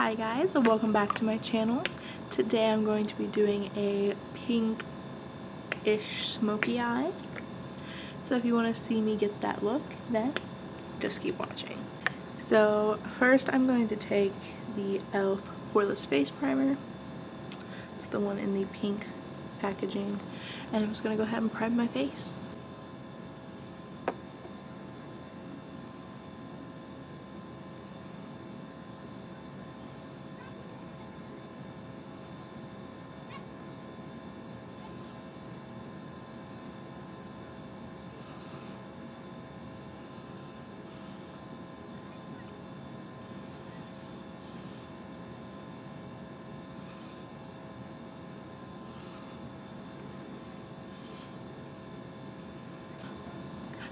Hi guys, and welcome back to my channel. Today I'm going to be doing a pink-ish smoky eye. So if you want to see me get that look, then just keep watching. So first I'm going to take the e.l.f. Poreless Face Primer. It's the one in the pink packaging. And I'm just going to go ahead and prime my face.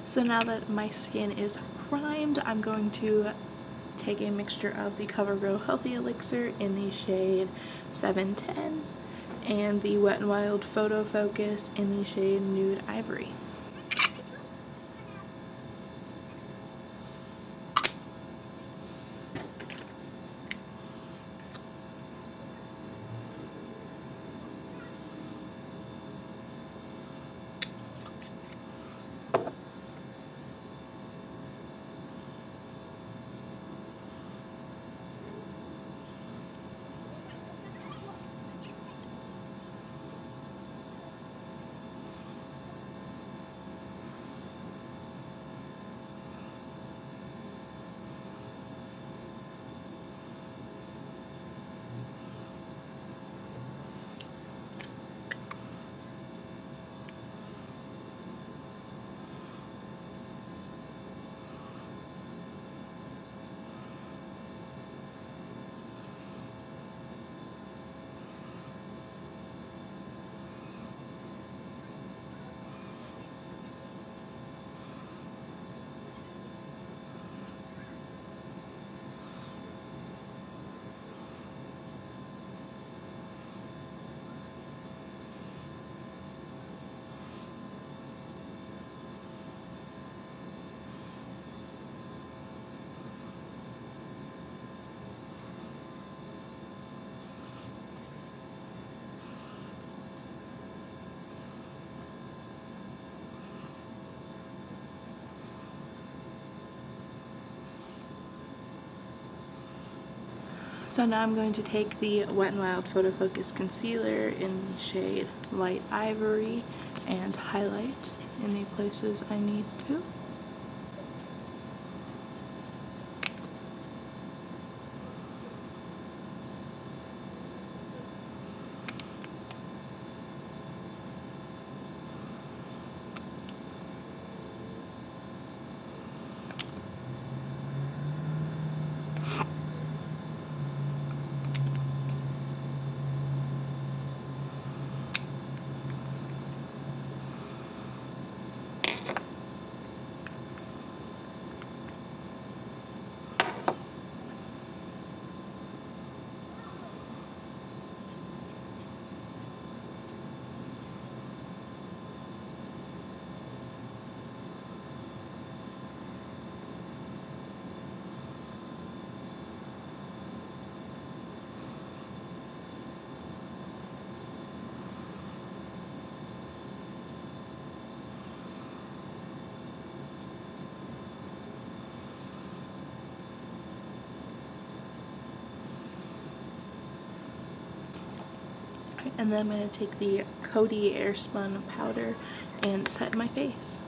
So now that my skin is primed, I'm going to take a mixture of the CoverGirl Healthy Elixir in the shade 710 and the Wet n Wild Photo Focus in the shade Nude Ivory. So now I'm going to take the Wet n Wild Photo Focus Concealer in the shade Light Ivory and highlight in the places I need to. And then I'm going to take the Coty Airspun powder and set my face.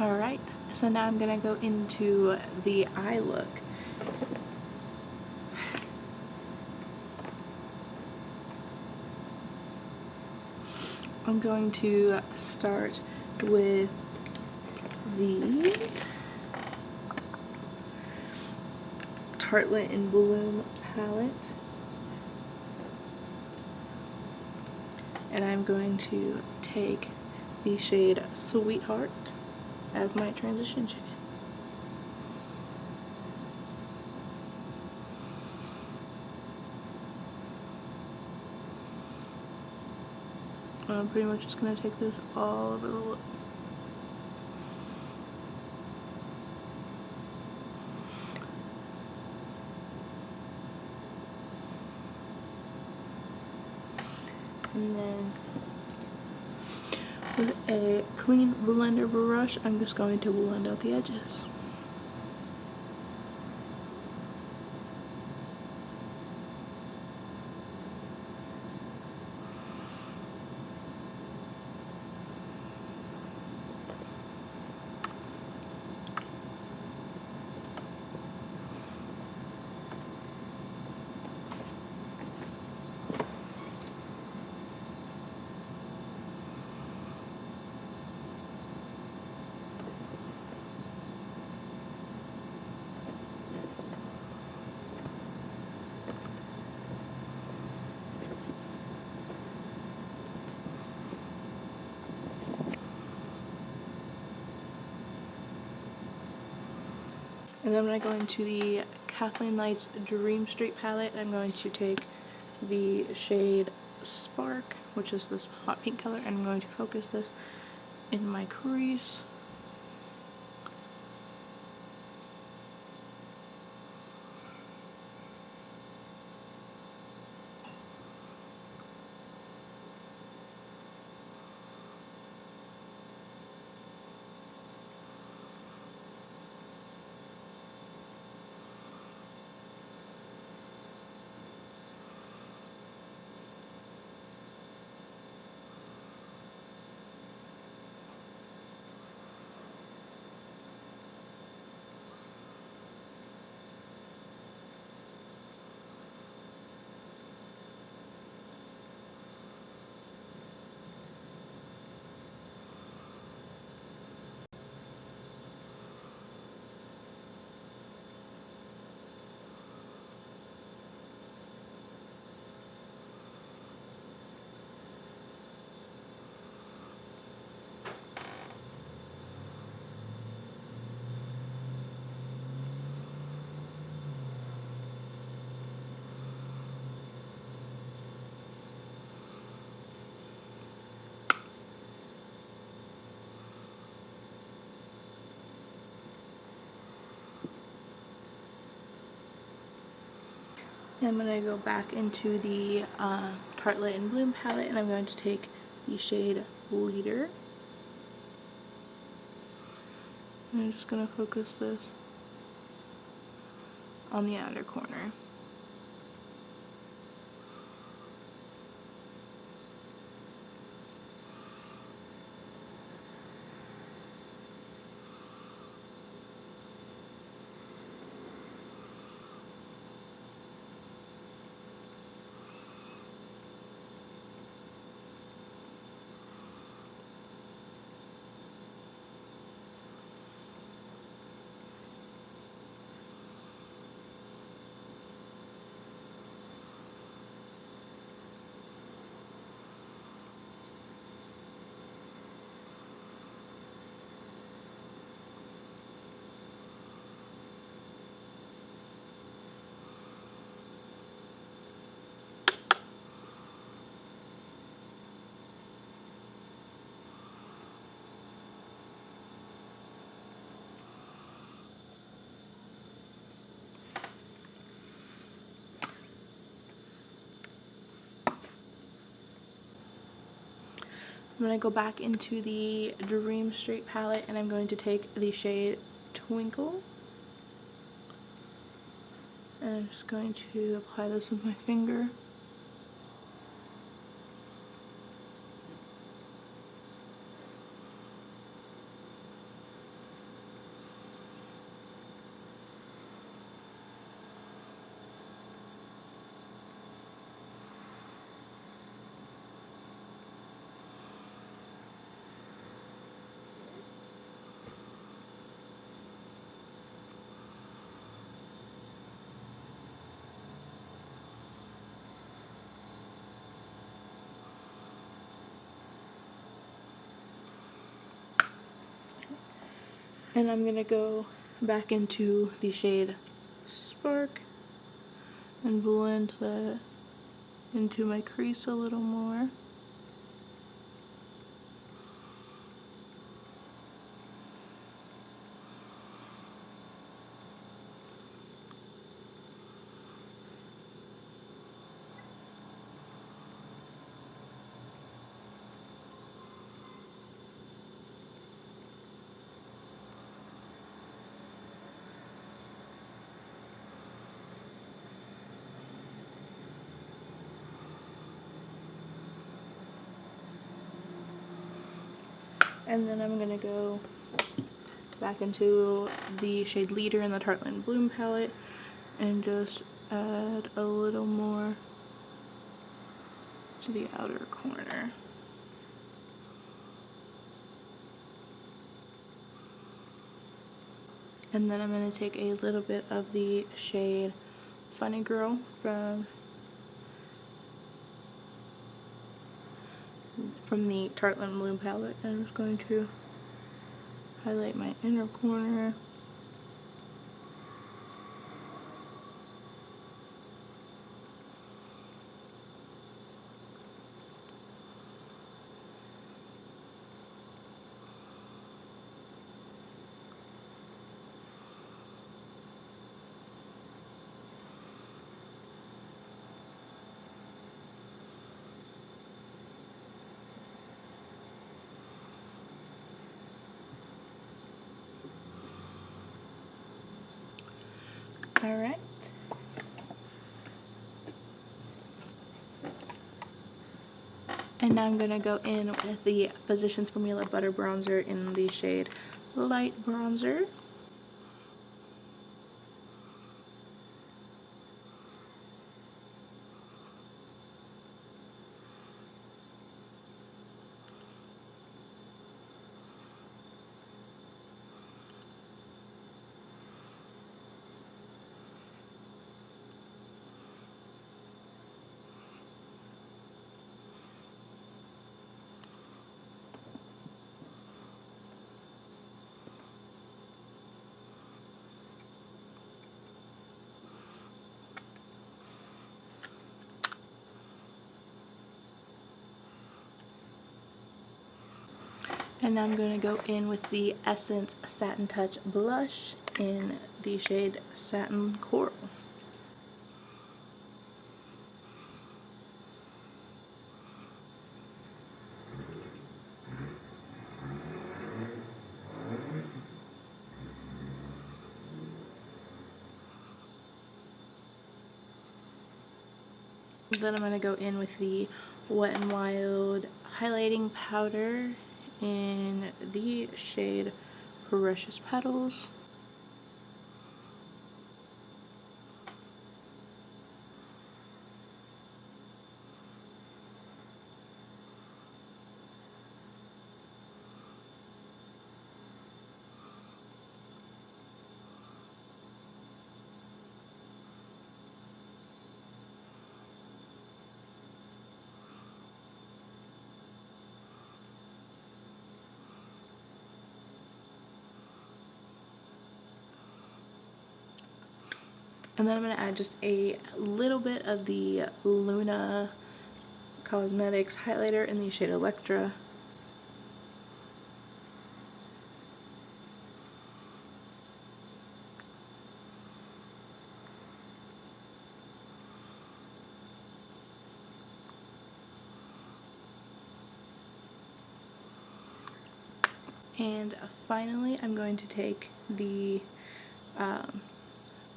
Alright, so now I'm gonna go into the eye look. I'm going to start with the Tartelette in Bloom palette, and I'm going to take the shade Sweetheart as my transition shade. I'm pretty much just going to take this all over the look. And then with a clean blender brush, I'm just going to blend out the edges. And then when I go into the Kathleen Lights Dream Street palette, I'm going to take the shade Spark, which is this hot pink color, and I'm going to focus this in my crease. I'm going to go back into the Tartelette in Bloom palette, and I'm going to take the shade Leader. And I'm just going to focus this on the outer corner. I'm going to go back into the Dream Street palette, and I'm going to take the shade Twinkle. And I'm just going to apply this with my finger. And I'm gonna go back into the shade Spark and blend that into my crease a little more. And then I'm gonna go back into the shade Leader in the Tartland Bloom palette and just add a little more to the outer corner. And then I'm going to take a little bit of the shade Funny Girl from the Tartland Bloom palette, and I'm just going to highlight my inner corner. Alright. And now I'm going to go in with the Physicians Formula Butter Bronzer in the shade Light Bronzer. And now I'm going to go in with the Essence Satin Touch Blush in the shade Satin Coral. Then I'm going to go in with the Wet n Wild highlighting powder in the shade Precious Petals. And then I'm going to add just a little bit of the Luna Cosmetics highlighter in the shade Electra. And finally, I'm going to take the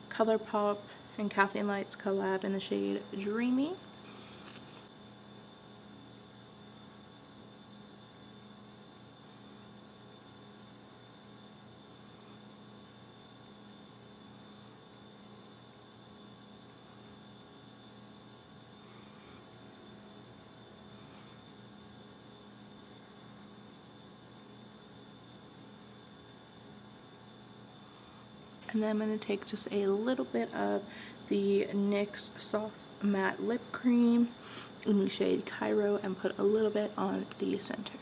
ColourPop and Kathleen Lights collab in the shade Dreamy. And then I'm going to take just a little bit of the NYX Soft Matte Lip Cream in the shade Cairo and put a little bit on the center.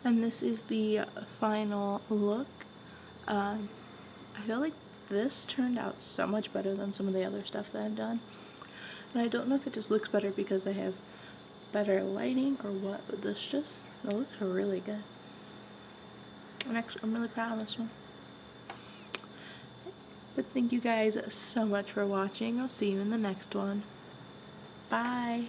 And this is the final look. I feel like this turned out so much better than some of the other stuff that I've done. And I don't know if it just looks better because I have better lighting or what, but it looks really good. I'm really proud of this one. But thank you guys so much for watching. I'll see you in the next one. Bye.